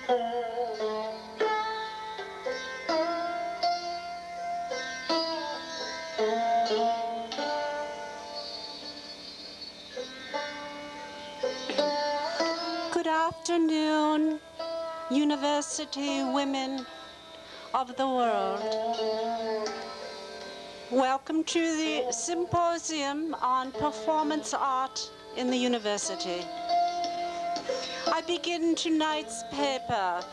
Good afternoon, university women of the world. Welcome to the Symposium on Performance Art in the University. I begin tonight's paper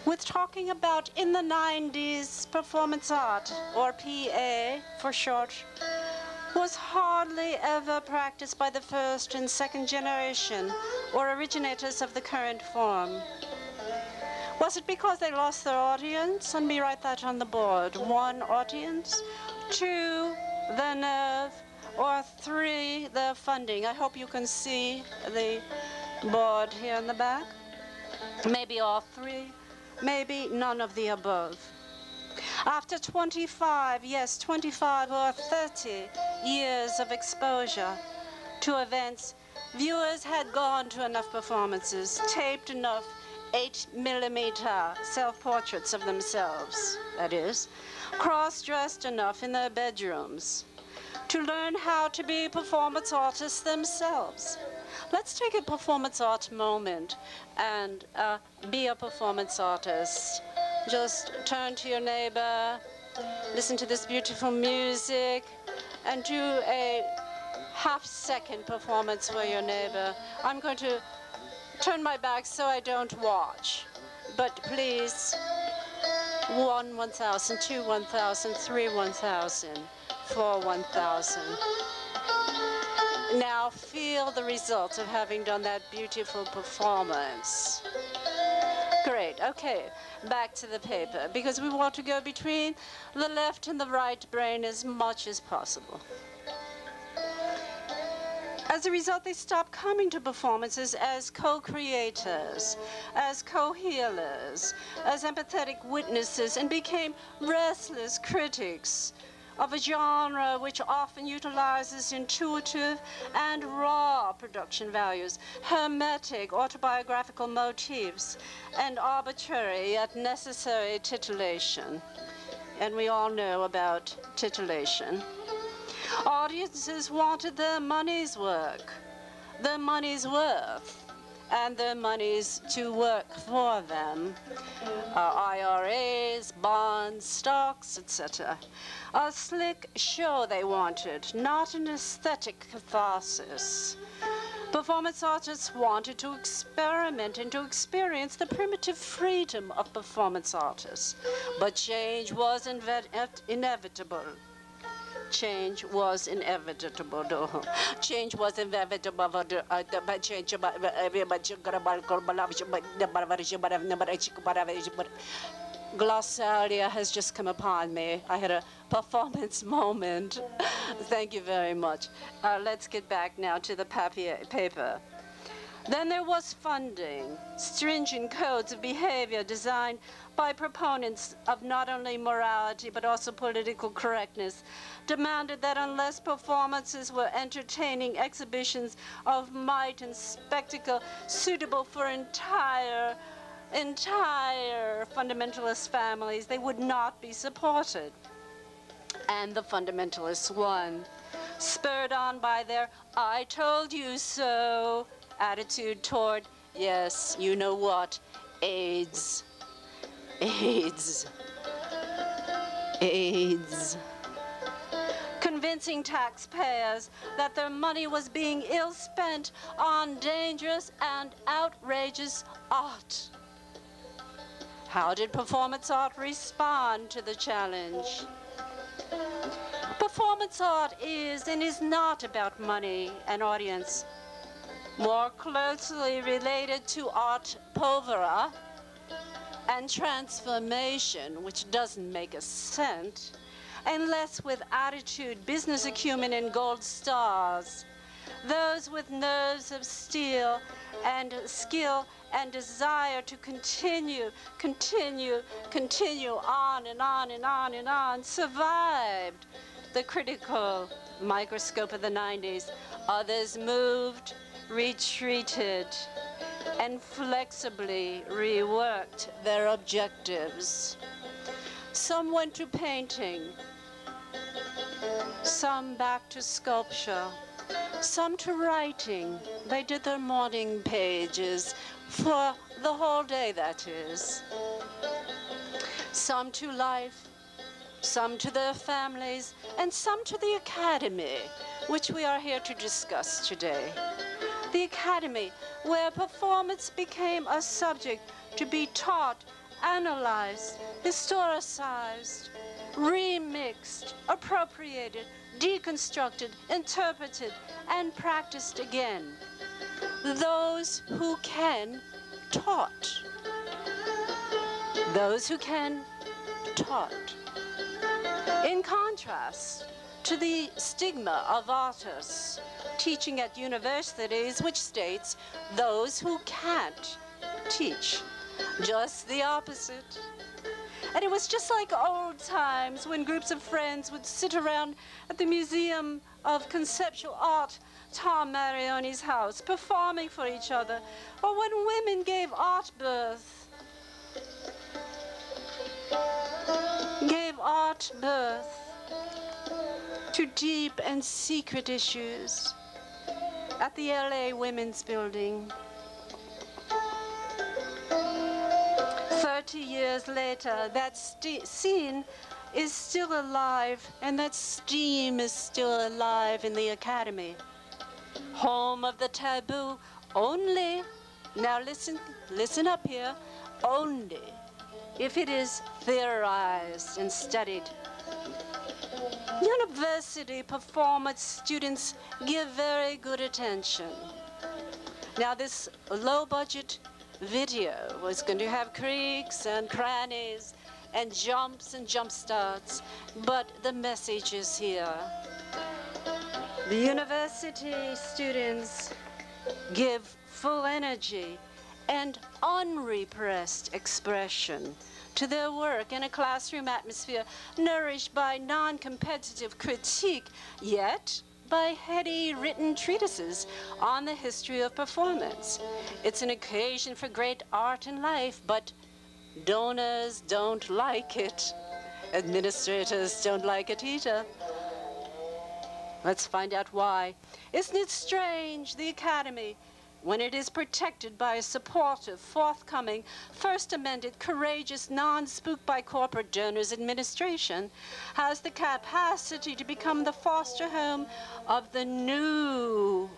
with talking about in the 90s, performance art, or PA for short, was hardly ever practiced by the first and second generation or originators of the current form. Was it because they lost their audience? Let me write that on the board. 1, audience. 2, the nerve. Or 3, the funding. I hope you can see the board here in the back. Maybe all 3. Maybe none of the above. After 25, yes, 25 or 30 years of exposure to events, viewers had gone to enough performances, taped enough 8mm self-portraits of themselves, that is, cross-dressed enough in their bedrooms to learn how to be performance artists themselves. Let's take a performance art moment and be a performance artist. Just turn to your neighbor, listen to this beautiful music, and do a half-second performance for your neighbor. I'm going to turn my back so I don't watch, but please, 1, 1,000, 2, 1,000, 3, 1,000, 4, 1,000. Now feel the result of having done that beautiful performance. Great, okay, back to the paper, because we want to go between the left and the right brain as much as possible. As a result, they stopped coming to performances as co-creators, as co-healers, as empathetic witnesses, and became restless critics of a genre which often utilizes intuitive and raw production values, hermetic autobiographical motifs, and arbitrary yet necessary titillation. And we all know about titillation. Audiences wanted their money's work, their money's worth, and their money's to work for them. IRAs, bonds, stocks, etc. A slick show they wanted, not an aesthetic catharsis. Performance artists wanted to experiment and to experience the primitive freedom of performance artists. But change was inevitable. Change was inevitable. Change was inevitable. Glossalia has just come upon me. I had a performance moment. Thank you very much. Let's get back now to the paper. Then there was funding, stringent codes of behavior designed by proponents of not only morality but also political correctness, demanded that unless performances were entertaining exhibitions of might and spectacle suitable for entire fundamentalist families, they would not be supported. And the fundamentalists won, spurred on by their "I told you so" attitude toward, yes, you know what, AIDS. AIDS. AIDS. Convincing taxpayers that their money was being ill-spent on dangerous and outrageous art. How did performance art respond to the challenge? Performance art is and is not about money and audience. More closely related to art povera and transformation, which doesn't make a cent, and less with attitude, business acumen, and gold stars. Those with nerves of steel and skill and desire to continue on and on and on and on survived the critical microscope of the 90s. Others moved, retreated, and flexibly reworked their objectives. Some went to painting, some back to sculpture, some to writing. They did their morning pages for the whole day, that is. Some to life, some to their families, and some to the academy, which we are here to discuss today. The academy, where performance became a subject to be taught, analyzed, historicized, remixed, appropriated, deconstructed, interpreted, and practiced again. Those who can, taught. Those who can, taught. In contrast to the stigma of artists teaching at universities, which states those who can't teach. Just the opposite. And it was just like old times when groups of friends would sit around at the Museum of Conceptual Art, Tom Marioni's house, performing for each other, or when women gave art birth. To deep and secret issues at the LA Women's Building. 30 years later, that scene is still alive, and that steam is still alive in the Academy. Home of the taboo only, now listen up here, only if it is theorized and studied. University performance students give very good attention. Now this low-budget video was going to have creaks and crannies and jumps and jump starts, but the message is here. The university students give full energy and unrepressed expression to their work in a classroom atmosphere nourished by non-competitive critique, yet by heady written treatises on the history of performance. It's an occasion for great art and life, but donors don't like it. Administrators don't like it either. Let's find out why. Isn't it strange, the Academy, when it is protected by a supportive, forthcoming, first amended, courageous, non-spooked by corporate donors administration, has the capacity to become the foster home of the new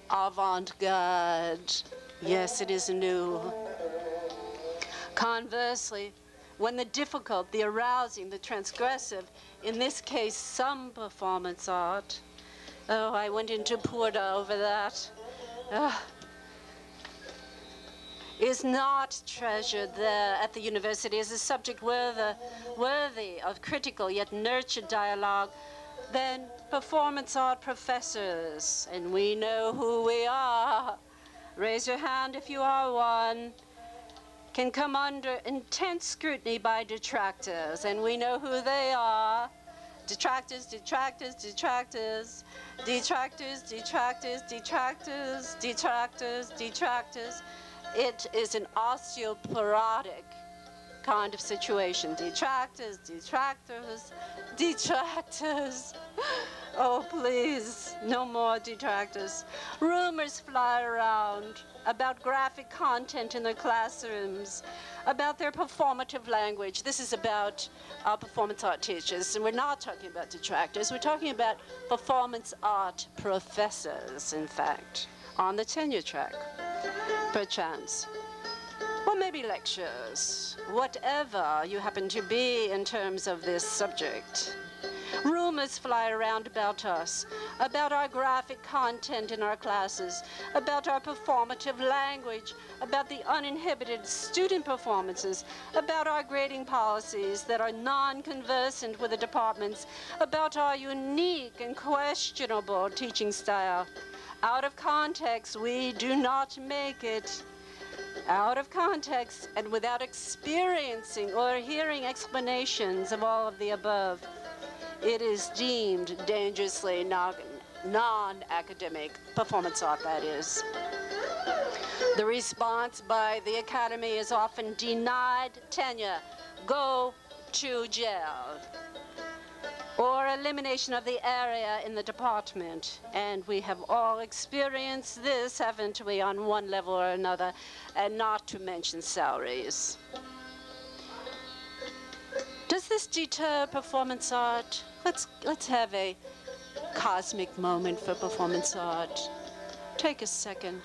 avant-garde. Yes, it is new. Conversely, when the difficult, the arousing, the transgressive, in this case, some performance art, oh, I went into Purda over that, is not treasured there at the university as a subject worthy of critical yet nurtured dialogue, then performance art professors, and we know who we are, raise your hand if you are one, can come under intense scrutiny by detractors, and we know who they are. Detractors, detractors, detractors, detractors, detractors, detractors, detractors, detractors. It is an osteoporotic kind of situation. Detractors, detractors, detractors. Oh, please, no more detractors. Rumors fly around about graphic content in their classrooms, about their performative language. This is about our performance art teachers, and we're not talking about detractors. We're talking about performance art professors, in fact, on the tenure track, perchance. Or maybe lectures, whatever you happen to be in terms of this subject. Rumors fly around about us, about our graphic content in our classes, about our performative language, about the uninhibited student performances, about our grading policies that are non-conversant with the departments, about our unique and questionable teaching style. Out of context, we do not make it. Out of context and without experiencing or hearing explanations of all of the above, it is deemed dangerously non-academic performance art, that is. The response by the Academy is often denied tenure, go to jail, or elimination of the area in the department. And we have all experienced this, haven't we, on one level or another, and not to mention salaries. Does this deter performance art? Let's have a cosmic moment for performance art. Take a second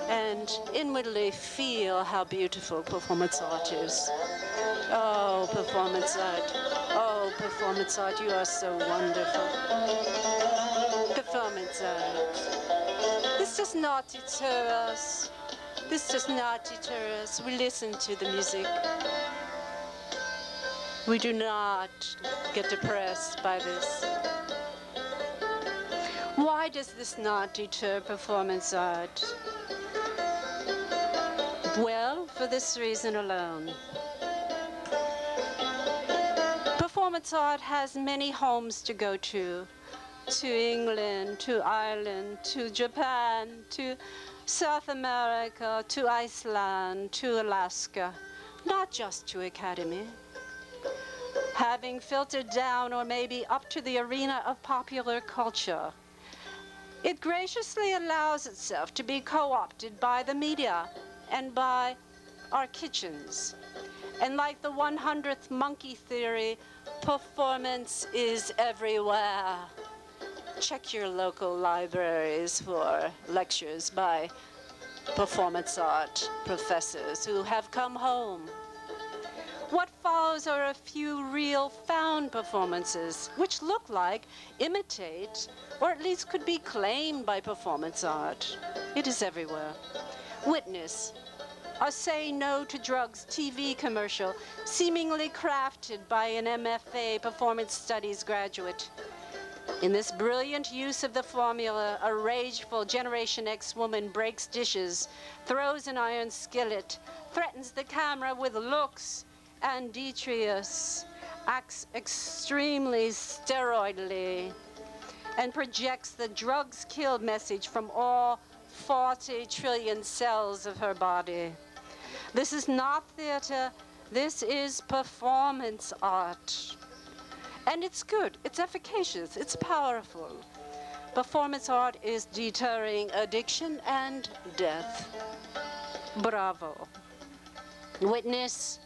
and inwardly feel how beautiful performance art is. Oh, performance art. Oh, performance art, you are so wonderful. Performance art. This does not deter us. This does not deter us. We listen to the music. We do not get depressed by this. Why does this not deter performance art? Well, for this reason alone. Performance art has many homes to go to England, to Ireland, to Japan, to South America, to Iceland, to Alaska, not just to Academy. Having filtered down or maybe up to the arena of popular culture, it graciously allows itself to be co-opted by the media and by our kitchens. And like the 100th monkey theory, performance is everywhere. Check your local libraries for lectures by performance art professors who have come home. What follows are a few real found performances, which look like, imitate, or at least could be claimed by performance art. It is everywhere. Witness a Say No to Drugs TV commercial, seemingly crafted by an MFA Performance Studies graduate. In this brilliant use of the formula, a rageful Generation X woman breaks dishes, throws an iron skillet, threatens the camera with looks, and Detrius acts extremely steroidally and projects the drugs killed message from all 40 trillion cells of her body. This is not theater, this is performance art. And it's good, it's efficacious, it's powerful. Performance art is deterring addiction and death. Bravo. Witness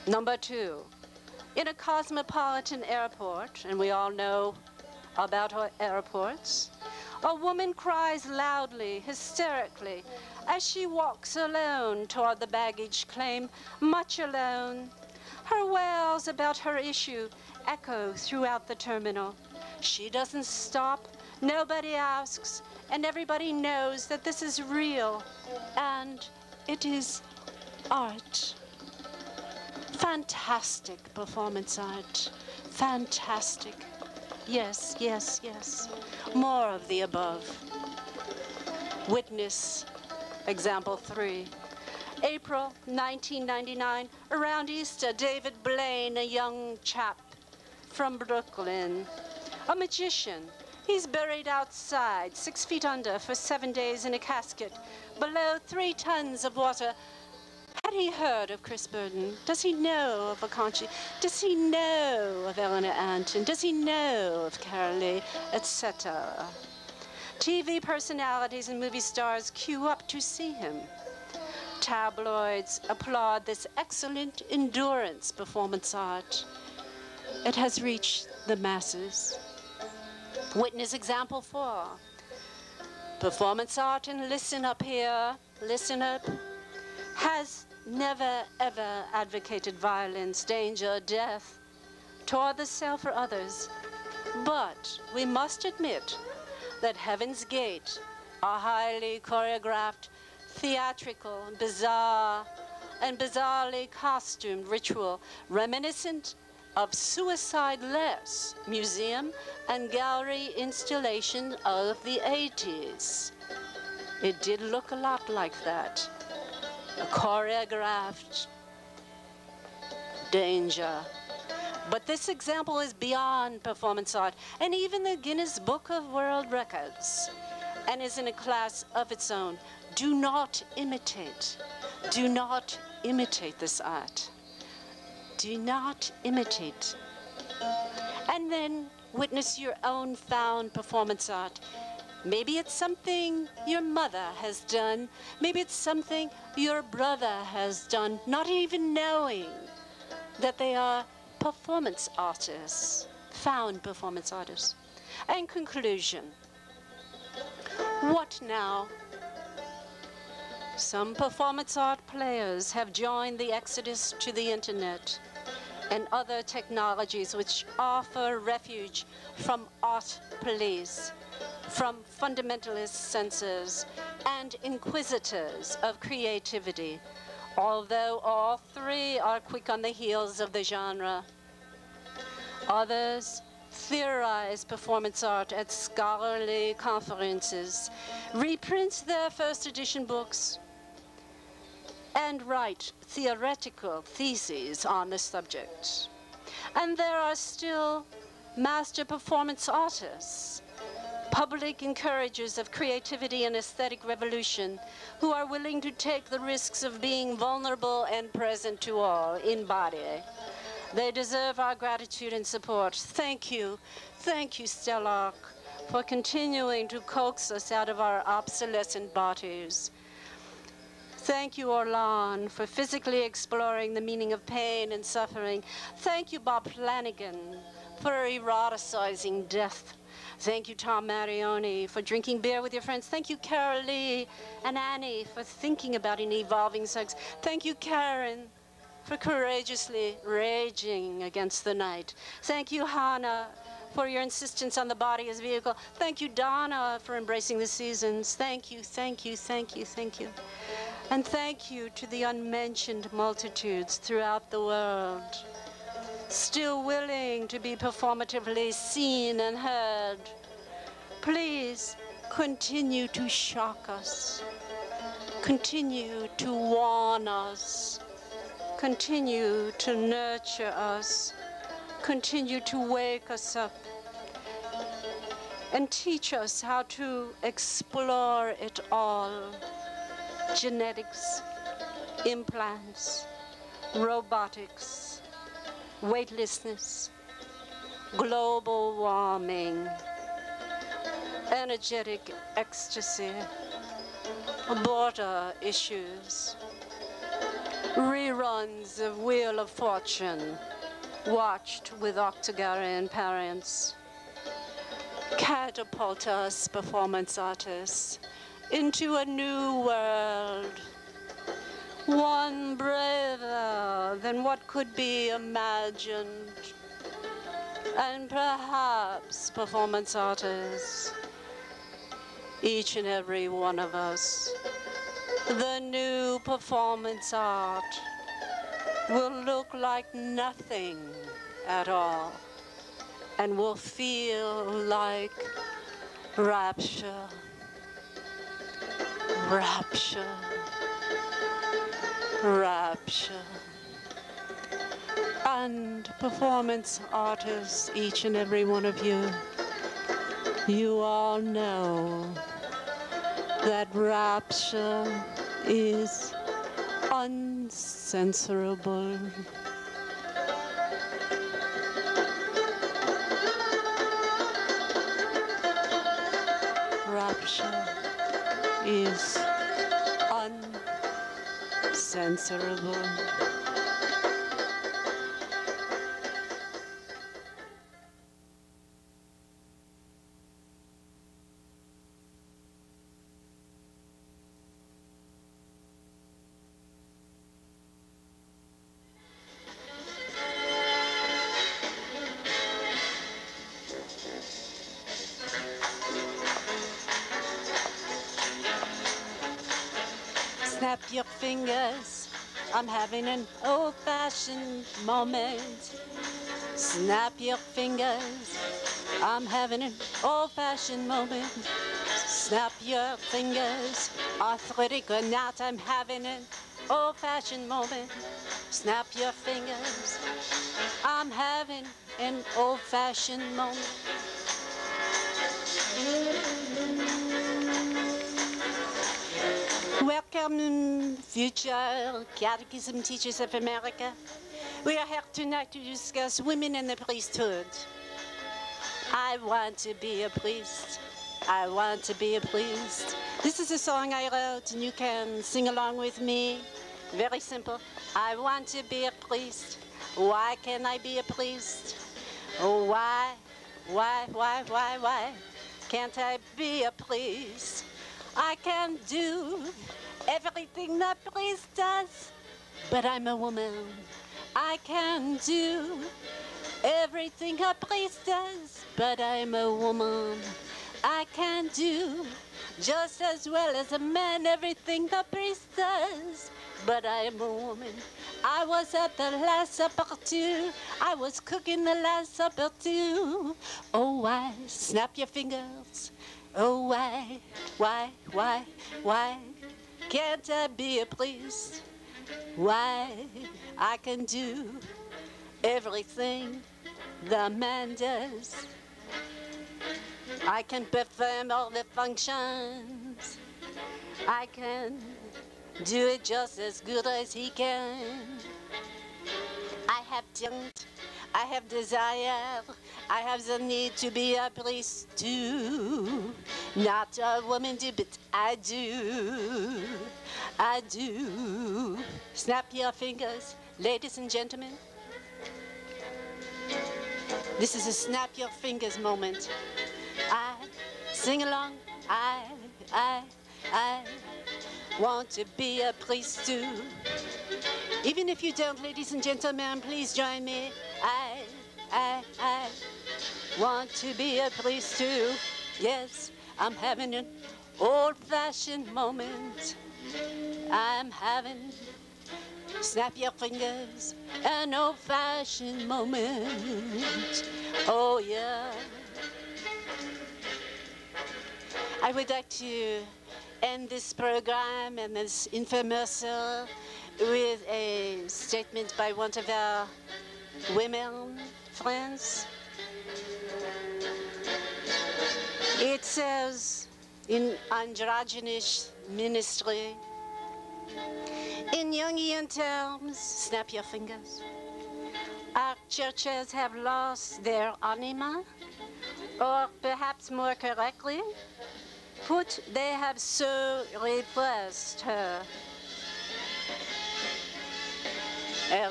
number 2. In a cosmopolitan airport, and we all know about our airports, a woman cries loudly, hysterically, as she walks alone toward the baggage claim, much alone. Her wails about her issue echo throughout the terminal. She doesn't stop, nobody asks, and everybody knows that this is real, and it is art. Fantastic performance art. Fantastic. Yes, yes, yes. More of the above. Witness example 3. April 1999, around Easter, David Blaine, a young chap from Brooklyn, a magician. He's buried outside, 6 feet under, for 7 days in a casket, below 3 tons of water. Had he heard of Chris Burden? Does he know of Akanchi? Does he know of Eleanor Anton? Does he know of Carolee, etc.? TV personalities and movie stars queue up to see him. Tabloids applaud this excellent endurance performance art. It has reached the masses. Witness example 4. Performance art, and listen up here, listen up, has never ever advocated violence, danger, death toward the self or others. But we must admit that Heaven's Gate, a highly choreographed, theatrical, bizarre, and bizarrely costumed ritual reminiscent of Suicide-less museum and gallery installation of the 80s. It did look a lot like that. A choreographed danger. But this example is beyond performance art, and even the Guinness Book of World Records and is in a class of its own. Do not imitate. Do not imitate this art. Do not imitate. And then witness your own found performance art. Maybe it's something your mother has done. Maybe it's something your brother has done, not even knowing that they are performance artists, found performance artists. And conclusion, what now? Some performance art players have joined the exodus to the internet and other technologies which offer refuge from art police, from fundamentalist censors and inquisitors of creativity, although all three are quick on the heels of the genre. Others theorize performance art at scholarly conferences, reprint their first edition books, and write theoretical theses on the subject. And there are still master performance artists, public encouragers of creativity and aesthetic revolution, who are willing to take the risks of being vulnerable and present to all in body. They deserve our gratitude and support. Thank you, Stellark, for continuing to coax us out of our obsolescent bodies. Thank you, Orlan, for physically exploring the meaning of pain and suffering. Thank you, Bob Flanagan, for eroticizing death. Thank you, Tom Marioni, for drinking beer with your friends. Thank you, Carol Lee and Annie, for thinking about an evolving sex. Thank you, Karen, for courageously raging against the night. Thank you, Hannah, for your insistence on the body as vehicle. Thank you, Donna, for embracing the seasons. Thank you, thank you, thank you, thank you. And thank you to the unmentioned multitudes throughout the world, still willing to be performatively seen and heard. Please continue to shock us. Continue to warn us. Continue to nurture us. Continue to wake us up. And teach us how to explore it all. Genetics, implants, robotics, weightlessness, global warming, energetic ecstasy, border issues, reruns of Wheel of Fortune, watched with octogenarian parents. Catapult us, performance artists, into a new world, one braver than what could be imagined. And perhaps, performance artists, each and every one of us, the new performance art will look like nothing at all and will feel like rapture. Rapture, rapture. And performance artists, each and every one of you, you all know that rapture is uncensorable. Rapture is uncensorable. Snap your fingers, I'm having an old-fashioned moment. Snap your fingers, I'm having an old-fashioned moment. Snap your fingers, arthritic or not, I'm having an old-fashioned moment. Snap your fingers, I'm having an old-fashioned moment. Welcome, future Catechism teachers of America. We are here tonight to discuss women in the priesthood. I want to be a priest. I want to be a priest. This is a song I wrote, and you can sing along with me. Very simple. I want to be a priest. Why can't I be a priest? Oh, why can't I be a priest? I can do everything that priest does, but I'm a woman. I can do everything a priest does, but I'm a woman. I can do just as well as a man everything the priest does, but I'm a woman. I was at the Last Supper too. I was cooking the Last Supper too. Oh, why snap your fingers? Oh, why can't I be a priest? Why I can do everything the man does. I can perform all the functions. I can do it just as good as he can. I have talent, I have desire, I have the need to be a priest too. Not a woman do, but I do. I do. Snap your fingers, ladies and gentlemen. This is a snap your fingers moment. I sing along. I want to be a priest too. Even if you don't, ladies and gentlemen, please join me. I want to be a priest too. Yes, I'm having an old-fashioned moment. I'm having, snap your fingers, an old-fashioned moment. Oh yeah. I would like to end this program and this infomercial with a statement by one of our women friends. It says in androgynous ministry, in Jungian terms, snap your fingers, our churches have lost their anima, or perhaps more correctly, put, they have so repressed her.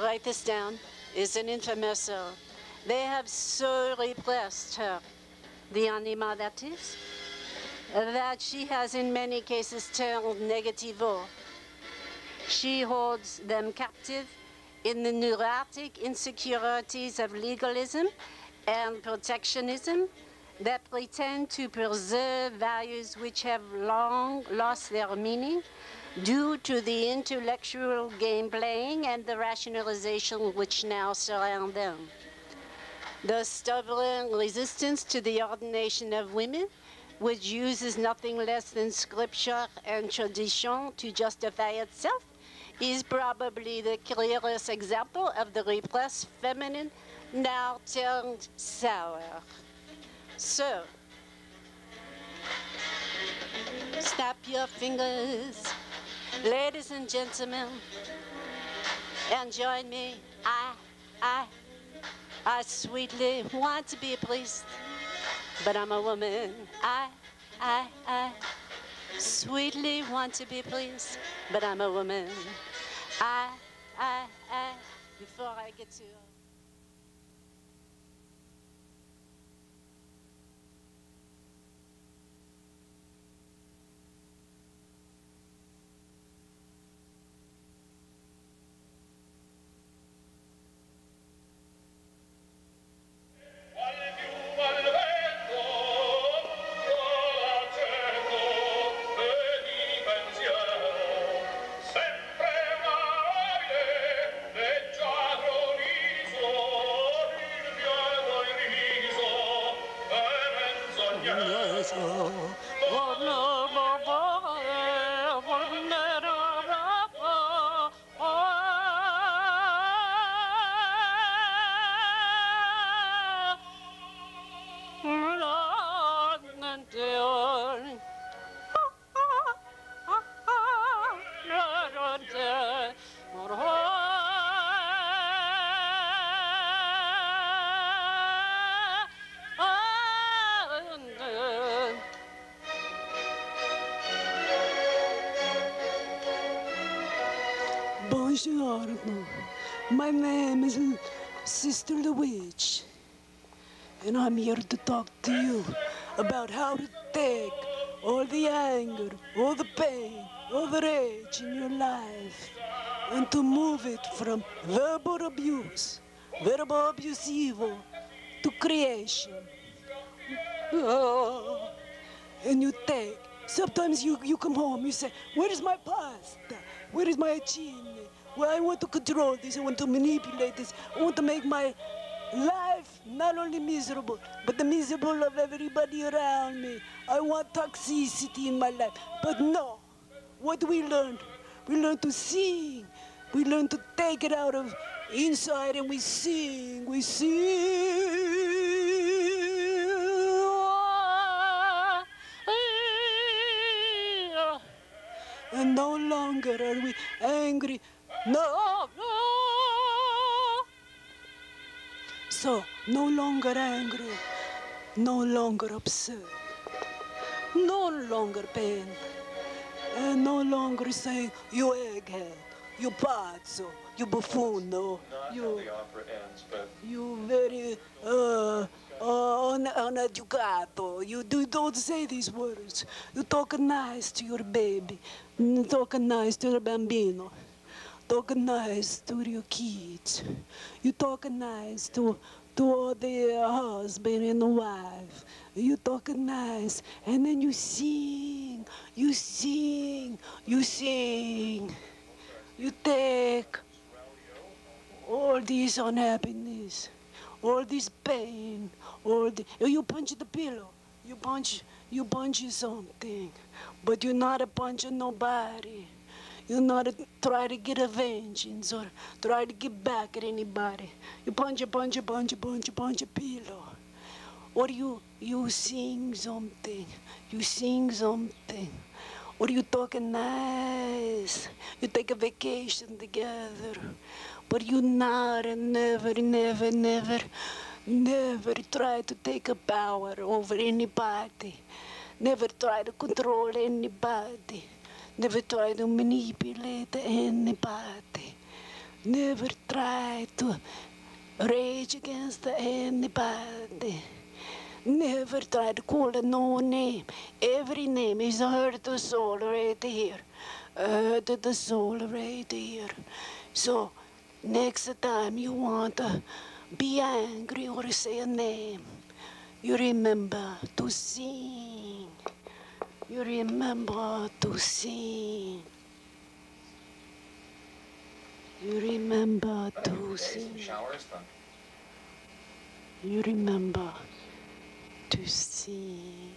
Write this down. It's an infomercial. They have so repressed her, the anima that is, that she has in many cases turned negativo. She holds them captive in the neurotic insecurities of legalism and protectionism that pretend to preserve values which have long lost their meaning due to the intellectual game playing and the rationalization which now surround them. The stubborn resistance to the ordination of women, which uses nothing less than scripture and tradition to justify itself, is probably the clearest example of the repressed feminine now turned sour. So, snap your fingers, ladies and gentlemen, and join me. I sweetly want to be a priest, but I'm a woman. I sweetly want to be a priest, but I'm a woman. Before I get to... Sempre amabile, leggiadro Buongiorno. My name is Sister the Witch, and I'm here to talk to you about how to take all the anger, all the pain, all the rage in your life, and to move it from verbal abuse, verbal abusivo, to creation. Oh. And you take. Sometimes you come home, you say, where is my pasta? Where is my chili? Well, I want to control this, I want to manipulate this, I want to make my life not only miserable, but the miserable of everybody around me. I want toxicity in my life. But no, what do we learn? We learn to sing. We learn to take it out of inside and we sing, we sing. And no longer are we angry. No, no. So, no longer angry, no longer upset, no longer pain, and no longer saying, you egghead, you pazzo, you buffono, you, the opera ends, but you very uneducato. You don't say these words. You talk nice to your baby. You talk nice to your bambino. Talk nice to your kids. You talk nice to all the husband and the wife. You talk nice, and then you sing, you sing, you sing. You take all this unhappiness, all this pain, you punch the pillow, you punch something, but you're not a puncher nobody. You're not try to get a vengeance or try to get back at anybody. You punch a pillow. Or you sing something. You sing something. Or you talking nice. You take a vacation together. But you not and never try to take a power over anybody. Never try to control anybody. Never try to manipulate anybody. Never try to rage against anybody. Never try to call a no name. Every name is a hurt to the soul right here. Hurt to the soul right here. So, next time you want to be angry or say a name, you remember to sing. You remember to sing. You remember to sing. showers done. You remember to sing.